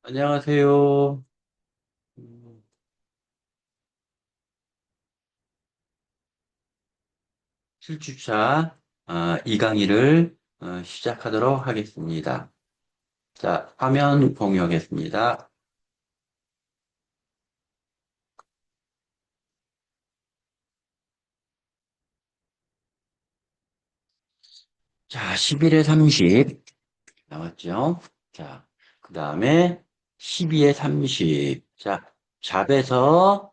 안녕하세요. 음, 실주차 이 강의를 시작하도록 하겠습니다. 자, 화면 공유하겠습니다. 자, 11에 30 나왔죠? 자, 그 다음에 12에 30. 자, 잡에서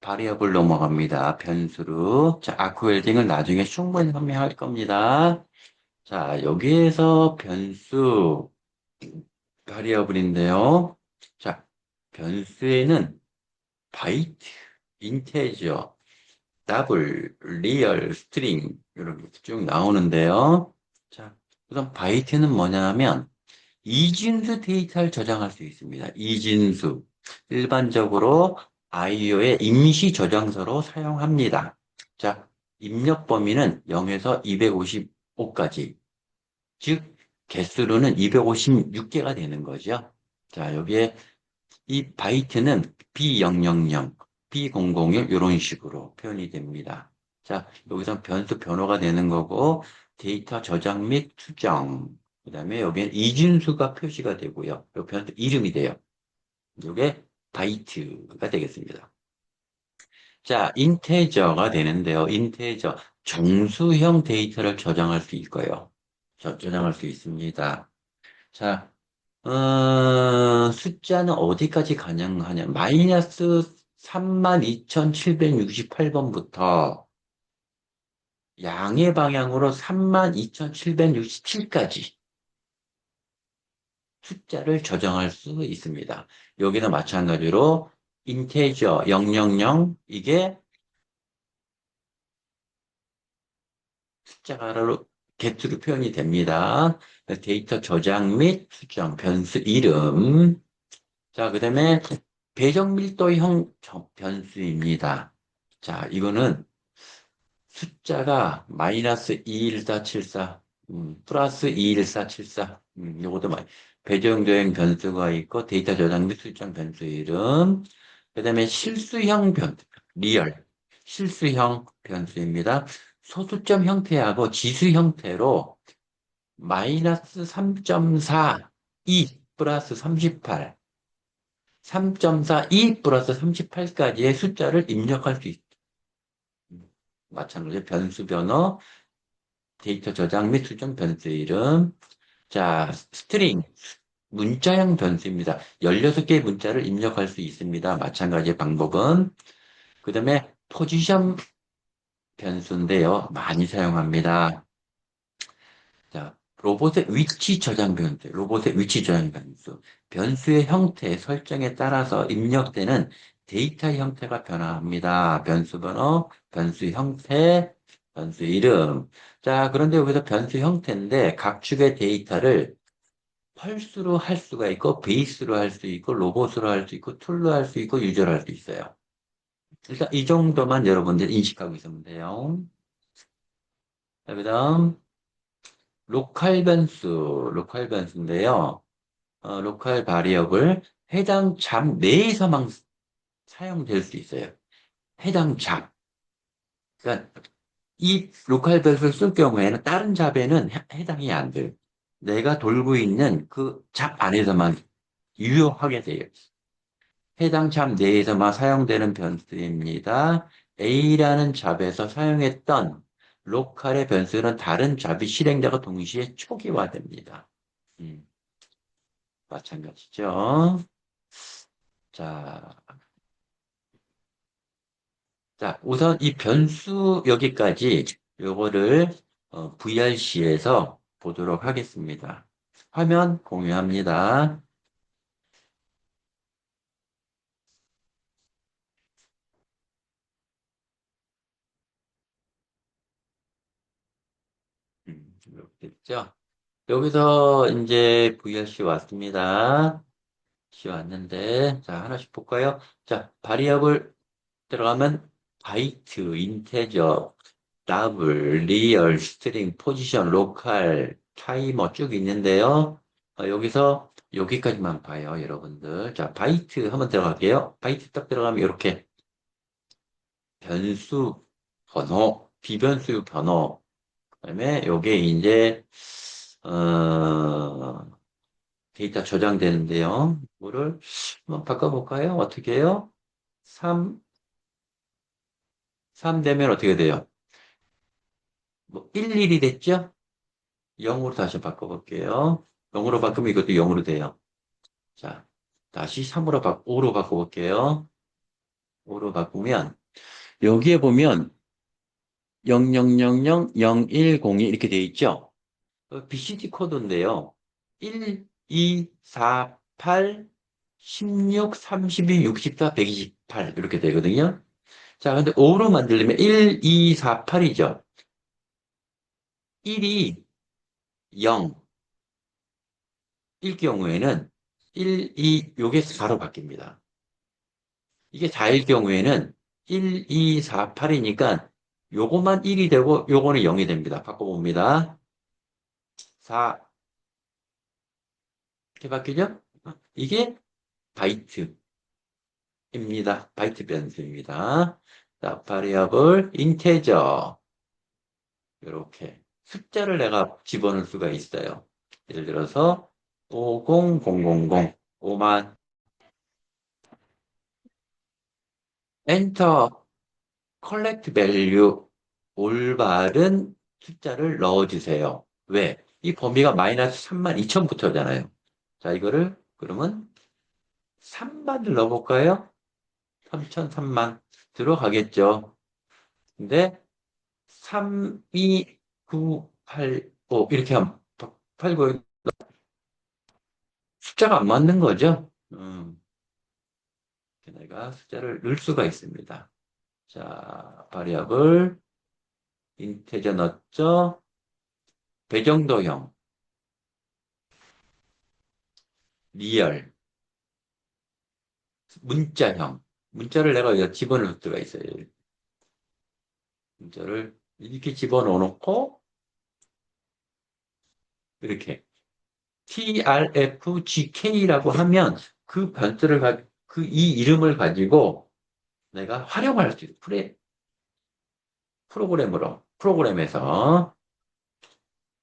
바리어블 넘어갑니다. 변수로. 자, 아크 웰딩을 나중에 충분히 설명할 겁니다. 자, 여기에서 변수 바리어블인데요. 자, 변수에는 바이트, 인테저, 더블, 리얼, 스트링 이렇게 쭉 나오는데요. 자, 우선 바이트는 뭐냐 하면 이진수 데이터를 저장할 수 있습니다. 이진수. 일반적으로 아이오의 임시 저장소로 사용합니다. 자, 입력 범위는 0에서 255까지. 즉, 개수로는 256개가 되는 거죠. 자, 여기에 이 바이트는 B000, B001 이런 식으로 표현이 됩니다. 자, 여기서 변수 변호가 되는 거고 데이터 저장 및 수정. 그다음에 여기엔 이진수가 표시가 되고요. 이 변수 이름이 돼요. 이게 바이트가 되겠습니다. 자, 인테저가 되는데요. 인테저 정수형 데이터를 저장할 수 있고요. 저장할 수 있습니다. 자, 숫자는 어디까지 가능하냐? 마이너스 32,768번부터 양의 방향으로 32,767까지 숫자를 저장할 수 있습니다. 여기는 마찬가지로 인테저 000 이게 숫자로 개수로 표현이 됩니다. 데이터 저장 및 수정, 변수 이름. 자, 그 다음에 배정 밀도형 변수입니다. 자, 이거는 숫자가 마이너스 21474, 플러스 21474, 요것도 배정도형 변수가 있고 데이터 저장 및 수정 변수 이름, 그 다음에 실수형 변수, 리얼, 실수형 변수입니다. 소수점 형태하고 지수 형태로 마이너스 3.4, 2 플러스 38, 3.4, 2 플러스 38까지의 숫자를 입력할 수 있습니다. 마찬가지로 변수 변호, 데이터 저장 및 수정 변수 이름. 자, 스트링, 문자형 변수입니다. 16개의 문자를 입력할 수 있습니다. 마찬가지의 방법은. 그 다음에 포지션 변수인데요. 많이 사용합니다. 자, 로봇의 위치 저장 변수, 로봇의 위치 저장 변수. 변수의 형태, 설정에 따라서 입력되는 데이터 형태가 변화합니다. 변수 번호, 변수 형태, 변수 이름. 자, 그런데 여기서 변수 형태인데 각 축의 데이터를 펄스로 할 수가 있고, 베이스로 할 수 있고, 로봇으로 할 수 있고, 툴로 할 수 있고, 유저로 할 수 있어요. 일단 이 정도만 여러분들 인식하고 있으면 돼요. 자, 그 다음, 로컬 변수인데요. 로컬 바리어블 해당 잡 내에서만 사용될 수 있어요. 해당 잡. 그러니까 이 로컬 변수를 쓸 경우에는 다른 잡에는 해당이 안 돼요. 내가 돌고 있는 그 잡 안에서만 유효하게 돼요. 해당 잡 내에서만 사용되는 변수입니다. A라는 잡에서 사용했던 로컬의 변수는 다른 잡이 실행자가 동시에 초기화됩니다. 음, 마찬가지죠. 자, 자, 우선 이 변수 여기까지 요거를 VRC에서 보도록 하겠습니다. 화면 공유합니다. 이렇게 됐죠? 여기서 이제 VRC 왔습니다. C 왔는데, 자, 하나씩 볼까요? 자, 바리어블 들어가면 바이트, 인테저, 더블, 리얼, 스트링, 포지션, 로컬, 타이머 쭉 있는데요. 여기서 여기까지만 봐요, 여러분들. 자, 바이트 한번 들어갈게요. 바이트 딱 들어가면 이렇게 변수 번호, 비변수 번호, 그다음에 요게 이제 어, 데이터 저장되는데요. 이거를 한번 바꿔볼까요? 어떻게 해요? 3, 3 되면 어떻게 돼요? 뭐 11이 됐죠? 0으로 다시 바꿔볼게요. 0으로 바꾸면 이것도 0으로 돼요. 자, 다시 5로 바꿔볼게요. 5로 바꾸면 여기에 보면 00000102 이렇게 돼 있죠? BCD 코드인데요. 1, 2, 4, 8, 16, 32, 64, 128 이렇게 되거든요. 자, 근데 5로 만들려면 1, 2, 4, 8이죠. 1이 0, 일 경우에는 1, 2, 요게 4로 바뀝니다. 이게 4일 경우에는 1, 2, 4, 8이니까 요것만 1이 되고 요거는 0이 됩니다. 바꿔봅니다. 4 이렇게 바뀌죠? 이게 바이트입니다. 바이트 변수입니다. 자, 바리어블 인테저 이렇게 숫자를 내가 집어넣을 수가 있어요. 예를 들어서 50000 5만 엔터 컬렉트 밸류 올바른 숫자를 넣어주세요. 왜? 이 범위가 마이너스 32,000부터잖아요. 자, 이거를 그러면 3만을 넣어볼까요? 3천 3만 들어가겠죠. 근데 3, 2, 9, 8, 5 이렇게 하면 8, 9 숫자가 안 맞는 거죠. 내가 숫자를 넣을 수가 있습니다. 자, 바리어블 인테저 넣었죠. 배정도형, 리얼, 문자형. 문자를 내가 여기다 집어넣을 수가 있어요. 문자를 이렇게 집어넣어 놓고 이렇게 trfgk라고 하면 그 변수를 그 이 이름을 가지고 내가 활용할 수 있어요. 프로그램에서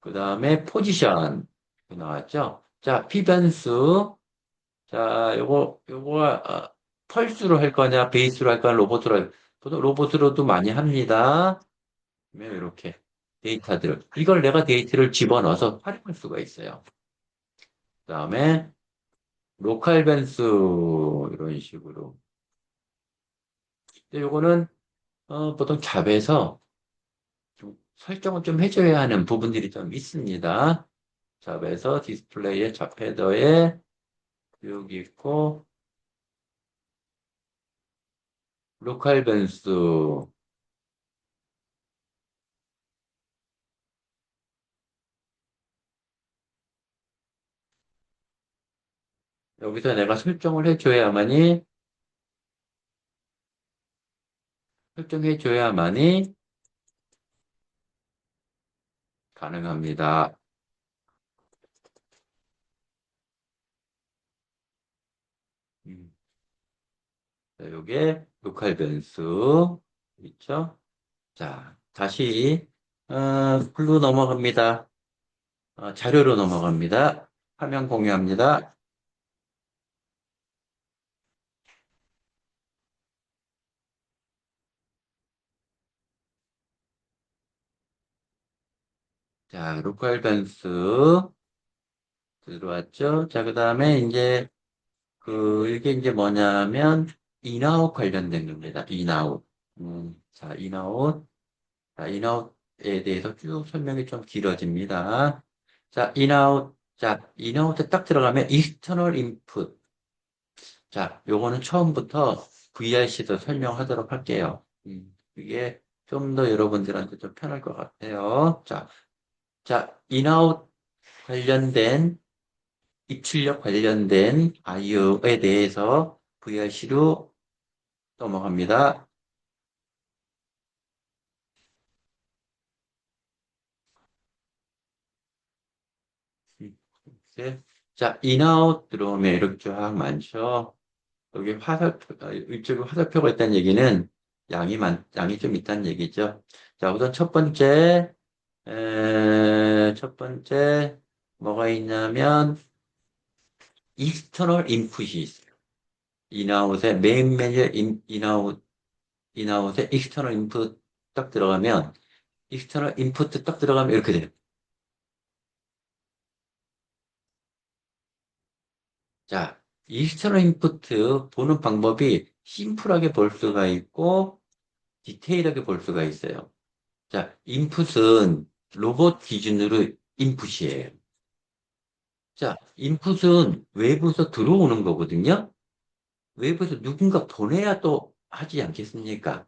그 다음에 포지션 나왔죠. 자, 피변수. 자, 요거 펄스로 할 거냐, 베이스로 할 거냐, 로봇으로도 많이 합니다. 그러면 이렇게 데이터들. 이걸 내가 데이터를 집어넣어서 활용할 수가 있어요. 그 다음에 로컬 변수 이런 식으로. 근데 요거는 보통 잡에서 좀 설정을 좀 해줘야 하는 부분들이 좀 있습니다. 잡에서 디스플레이에 잡 헤더에 여기 있고 로컬 변수 여기서 내가 설정해줘야만이 가능합니다. 음, 자, 요게 로컬 변수 있죠? 자, 다시 글로 넘어갑니다. 자료로 넘어갑니다. 화면 공유합니다. 자, 로컬 변수 들어왔죠? 자, 그 다음에 이제 이게 이제 뭐냐면 인아웃 관련된 겁니다. 인아웃. 자, 인아웃. 자, 인아웃에 대해서 쭉 설명이 좀 길어집니다. 자, 인아웃. 자, 인아웃에 딱 들어가면 external input. 자, 요거는 처음부터 VRC도 설명하도록 할게요. 이게 좀 더 여러분들한테 좀 편할 것 같아요. 자, 인아웃 관련된, 입출력 관련된 IO에 대해서 VRC로 넘어갑니다. 음, 이제 자, 인아웃 들어오면 이렇게 쫙 많죠. 여기 이쪽에 화살표가 있다는 얘기는 양이 좀 있다는 얘기죠. 자, 우선 첫 번째, 뭐가 있냐면, 익스터널 인풋이 있어요. 인아웃에, 메인 메뉴 인아웃에 익스터널 인풋 딱 들어가면, 익스터널 인풋 딱 들어가면 이렇게 돼요. 자, 익스터널 인풋 보는 방법이 심플하게 볼 수가 있고, 디테일하게 볼 수가 있어요. 자, 인풋은 로봇 기준으로 인풋이에요. 자, 인풋은 외부에서 들어오는 거거든요. 외부에서 누군가 보내야 또 하지 않겠습니까?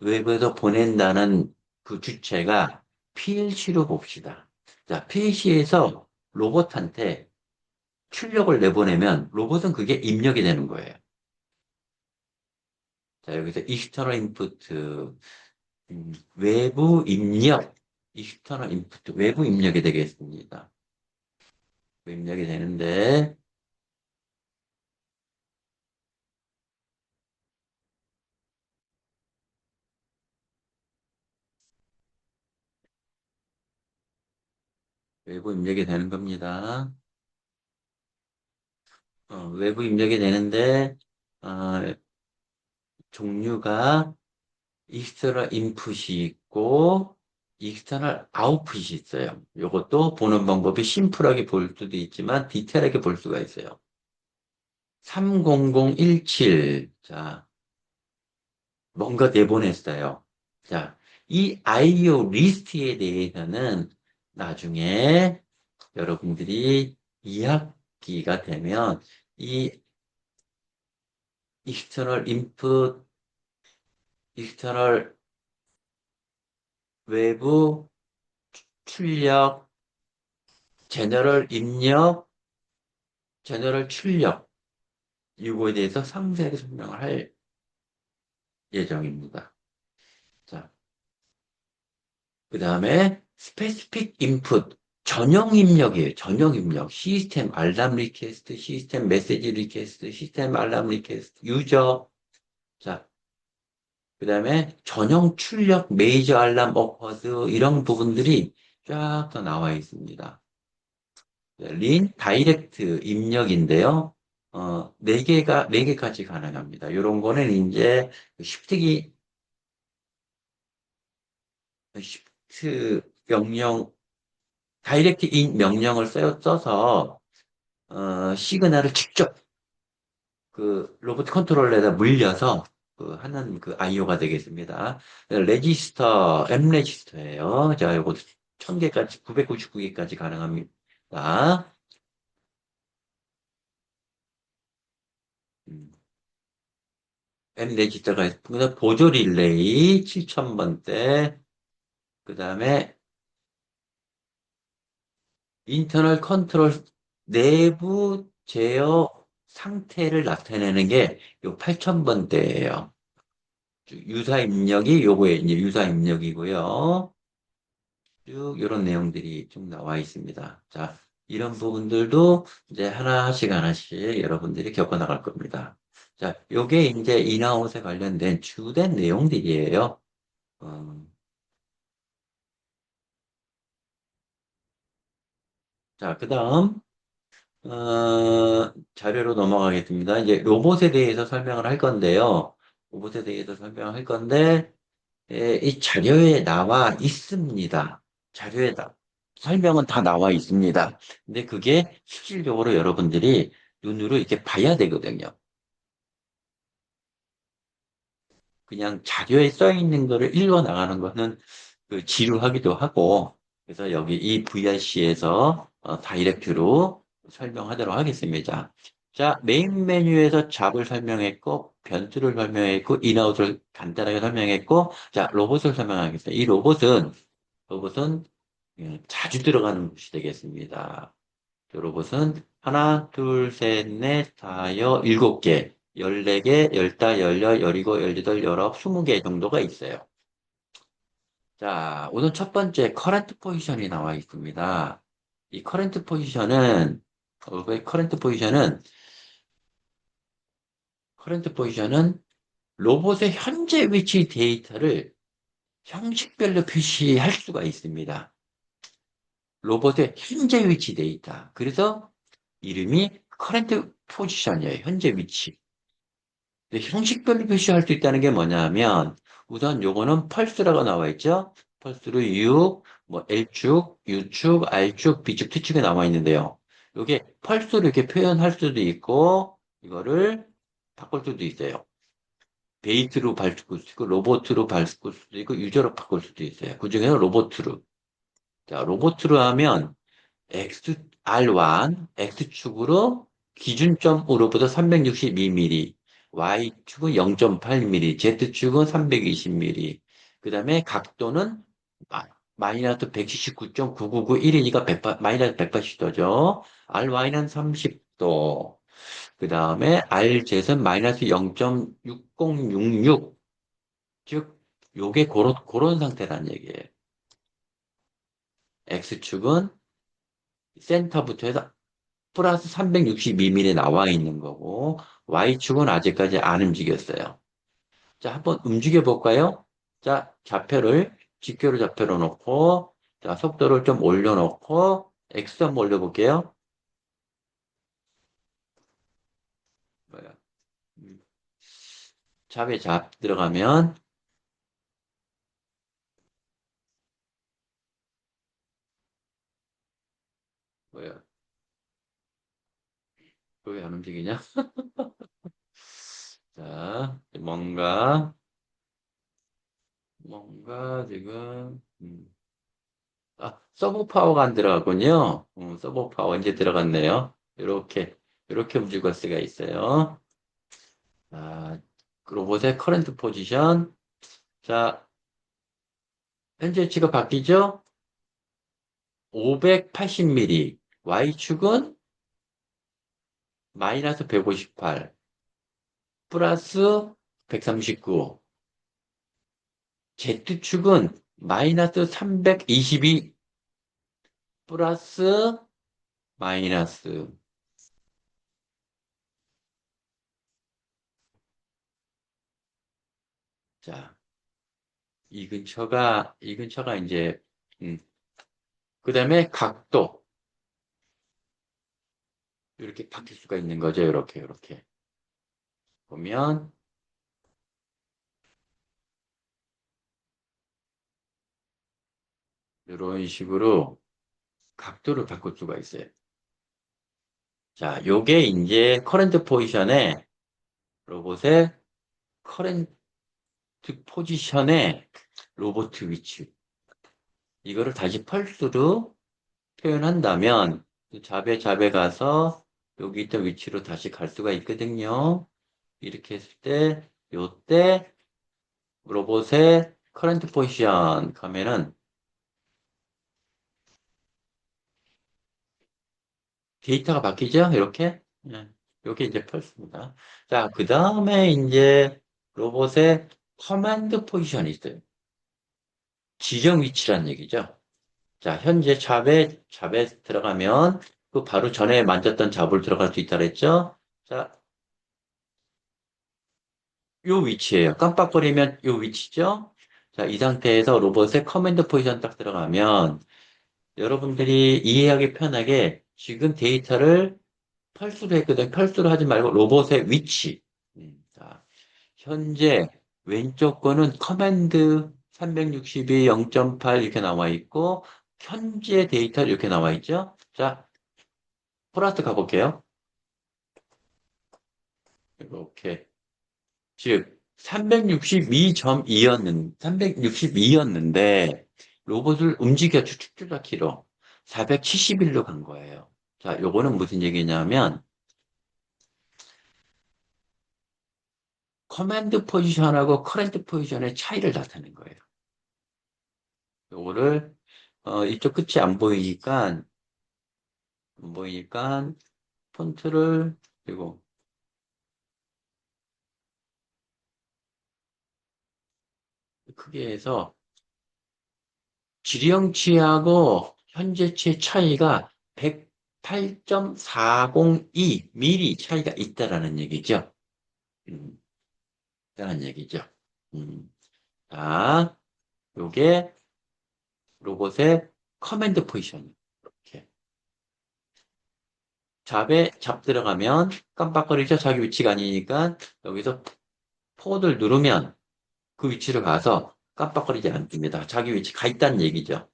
외부에서 보낸다는 그 주체가 PLC로 봅시다. 자, PLC에서 로봇한테 출력을 내보내면 로봇은 그게 입력이 되는 거예요. 자, 여기서 external input, 외부 입력, external input, 외부 입력이 되겠습니다. 입력이 되는데, 외부 입력이 되는 겁니다. 외부 입력이 되는데, 어, 종류가 익스터널 인풋이 있고, 익스터널 아웃풋이 있어요. 이것도 보는 방법이 심플하게 볼 수도 있지만, 디테일하게 볼 수가 있어요. 30017. 자, 뭔가 내보냈어요. 자, 이 IO 리스트에 대해서는 나중에 여러분들이 2학기가 되면 이 external input, external 외부 출력, 제너럴 입력, 제너럴 출력 이거에 대해서 상세하게 설명을 할 예정입니다. 자, 그 다음에 specific input 전용 입력이에요. 전용 입력. 시스템 알람 리퀘스트, 시스템 메시지 리퀘스트, 시스템 알람 리퀘스트, 유저. 자, 그 다음에 전용 출력, 메이저 알람 어퍼드 이런 부분들이 쫙 더 나와 있습니다. 린 다이렉트 입력인데요. 네 개까지 가능합니다. 이런 거는 이제 쉽트기, 쉬프트 명령, 다이렉트 인 명령을 써서, 시그널을 직접 그 로봇 컨트롤러에다 물려서 하는 그 IO가 되겠습니다. 레지스터, M 레지스터예요. 자, 요거 1000개까지, 999개까지 가능합니다. 음, M 레지스터가 있습니다. 보조 릴레이 7000번대, 그 다음에 인터널 컨트롤 내부 제어 상태를 나타내는 게 요 8000번대예요. 유사 입력이 요거에 이제 유사 입력이고요. 쭉 이런 내용들이 쭉 나와 있습니다. 자, 이런 부분들도 이제 하나씩 여러분들이 겪어 나갈 겁니다. 자, 요게 이제 인아웃에 관련된 주된 내용들이에요. 어, 자, 그 다음, 자료로 넘어가겠습니다. 이제 로봇에 대해서 설명을 할 건데요. 로봇에 대해서 설명할 건데, 이 자료에 나와 있습니다. 자료에 설명은 다 나와 있습니다. 근데 그게 실질적으로 여러분들이 눈으로 이렇게 봐야 되거든요. 그냥 자료에 써 있는 거를 읽어 나가는 거는 그 지루하기도 하고, 그래서 여기 이 VRC에서 다이렉트로 설명하도록 하겠습니다. 자, 메인 메뉴에서 잡을 설명했고, 변수를 설명했고, 인아웃을 간단하게 설명했고, 자, 로봇을 설명하겠습니다. 이 로봇은 자주 들어가는 곳이 되겠습니다. 이 로봇은 하나, 둘, 셋, 넷, 다여, 7개, 14개, 열다, 열여, 열이고, 열여덟, 열아홉, 20개 정도가 있어요. 자, 우선 첫 번째 커런트 포지션이 나와 있습니다. 이 커런트 포지션은 커런트 포지션은, 커런트 포지션은 로봇의 현재 위치 데이터를 형식별로 표시할 수가 있습니다. 로봇의 현재 위치 데이터. 그래서 이름이 커런트 포지션이에요. 현재 위치. 근데 형식별로 표시할 수 있다는 게 뭐냐면 우선 요거는 펄스라고 나와 있죠. 펄스로 U, 뭐 L축, U축, R축, B축, T축에 나와 있는데요. 요게 펄스로 이렇게 표현할 수도 있고 이거를 바꿀 수도 있어요. 베이트로 바꿀 수도 있고 로봇으로 바꿀 수도 있고 유저로 바꿀 수도 있어요. 그중에는 로봇으로. 자, 로봇으로 하면 R1, X축으로 기준점으로부터 362mm, Y축은 0.8mm, Z축은 320mm. 그 다음에 각도는 마이너스 179.9991이니까 마이너스 180도죠. RY는 30도. 그 다음에 RZ는 마이너스 0.6066. 즉, 요게 그런 상태라는 얘기예요. X축은 센터부터 해서 플러스 362mm 나와 있는 거고, Y축은 아직까지 안 움직였어요. 자, 한번 움직여 볼까요? 자, 좌표를, 직교로 좌표로 놓고, 자, 속도를 좀 올려놓고, X 한번 올려볼게요. 뭐야? 음, 잡에 잡 들어가면, 뭐야? 왜 안 움직이냐? 자, 지금, 서브 파워가 안 들어갔군요. 서브 파워 이제 들어갔네요. 이렇게 움직일 수가 있어요. 아, 그 로봇의 커런트 포지션. 자, 현재 치가 바뀌죠? 580mm. Y축은 마이너스 158. 플러스 139. Z축은 마이너스 322. 플러스 마이너스. 자, 이 근처가 이제, 음, 그 다음에 각도. 이렇게 바뀔 수가 있는 거죠. 이렇게. 보면, 이런 식으로 각도를 바꿀 수가 있어요. 자, 요게 이제 커런트 포지션의 로봇의 커런트 포지션의 로봇 위치. 이거를 다시 펄스로 표현한다면 잡에 가서 여기 있던 위치로 다시 갈 수가 있거든요. 이렇게 했을 때 요때 로봇의 커런트 포지션 가면은 데이터가 바뀌죠? 이렇게. 예. 요게 이제 펄스입니다. 자, 그 다음에 이제 로봇의 커맨드 포지션이 있어요. 지정 위치란 얘기죠. 자, 현재 잡에 들어가면 그 바로 전에 만졌던 잡으로 들어갈 수 있다 그랬죠? 자, 요 위치예요. 깜빡거리면 요 위치죠? 자, 이 상태에서 로봇의 커맨드 포지션 딱 들어가면 여러분들이 이해하기 편하게 지금 데이터를 펄스로 했거든. 펄스로 하지 말고 로봇의 위치. 자, 현재 왼쪽 거는 커맨드 362 0.8 이렇게 나와 있고 현재 데이터 이렇게 나와 있죠. 자, 플러스 가볼게요. 이렇게 즉 362였는데 로봇을 움직여 추적키로 471로 간 거예요. 자, 요거는 무슨 얘기냐면 커맨드 포지션하고 커런트 포지션의 차이를 나타낸 거예요. 요거를 이쪽 끝이 안 보이니까 폰트를 그리고 크게 해서 지령치하고 현재치의 차이가 8.402 미리 차이가 있다라는 얘기죠. 음, 있다는 얘기죠. 음, 자, 요게 로봇의 커맨드 포지션. 이렇게. 잡 들어가면 깜빡거리죠. 자기 위치가 아니니까 여기서 포를 누르면 그 위치로 가서 깜빡거리지 않습니다. 자기 위치 가 있다는 얘기죠.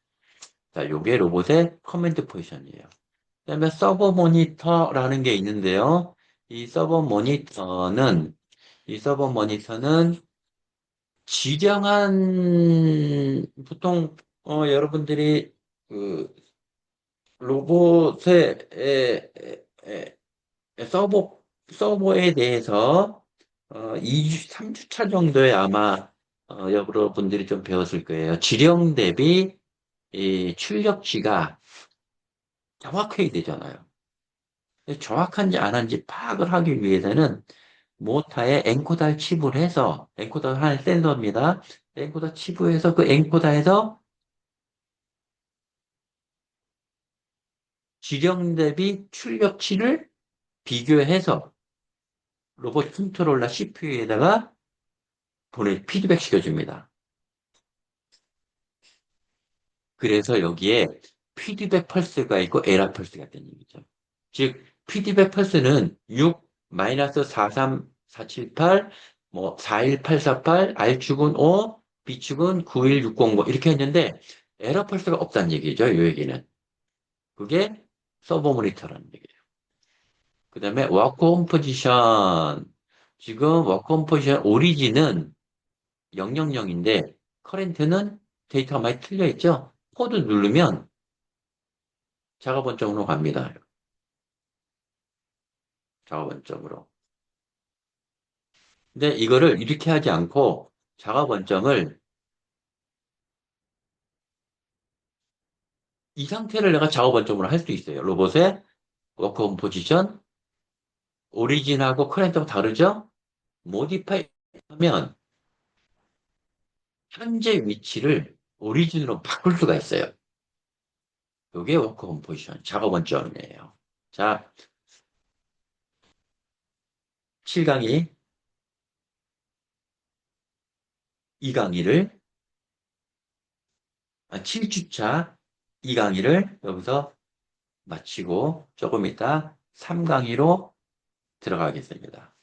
자, 요게 로봇의 커맨드 포지션이에요. 그다음에 서버 모니터라는 게 있는데요. 이 서버 모니터는 지정한 보통 여러분들이 그 로봇의 서버에 대해서 2주, 3주차 정도에 아마 여러분들이 좀 배웠을 거예요. 지령 대비 이 출력지가 정확해야 되잖아요. 정확한지 안 한지 파악을 하기 위해서는 모타에 엔코더 칩을 해서 엔코더 하는 센서입니다. 엔코더 칩을 해서 그 엔코더에서 지령 대비 출력치를 비교해서 로봇 컨트롤러 CPU에다가 피드백 시켜줍니다. 그래서 여기에 피드백 펄스가 있고 에러 펄스가 있다는 얘기죠. 즉, 피드백 펄스는 6, 마이너스 43478, 뭐, 41848, R축은 5, B축은 91605, 이렇게 했는데, 에러 펄스가 없다는 얘기죠, 이 얘기는. 그게 서버 모니터라는 얘기예요. 그 다음에 워크홈 포지션. 지금 워크홈 포지션 오리진은 000인데, 커렌트는 데이터가 많이 틀려 있죠? 코드 누르면 작업 원점으로 갑니다. 작업 원점으로. 근데 이거를 이렇게 하지 않고 작업 원점을 이 상태를 내가 작업 원점으로 할 수 있어요. 로봇의 워크 포지션, 오리진하고 커렌트하고 다르죠? 모디파이 하면 현재 위치를 오리진으로 바꿀 수가 있어요. 이게 워크 포지션, 작업 원점이에요. 자, 7강의, 2강의를, 7주차 2강의를 여기서 마치고 조금 이따 3강의로 들어가겠습니다.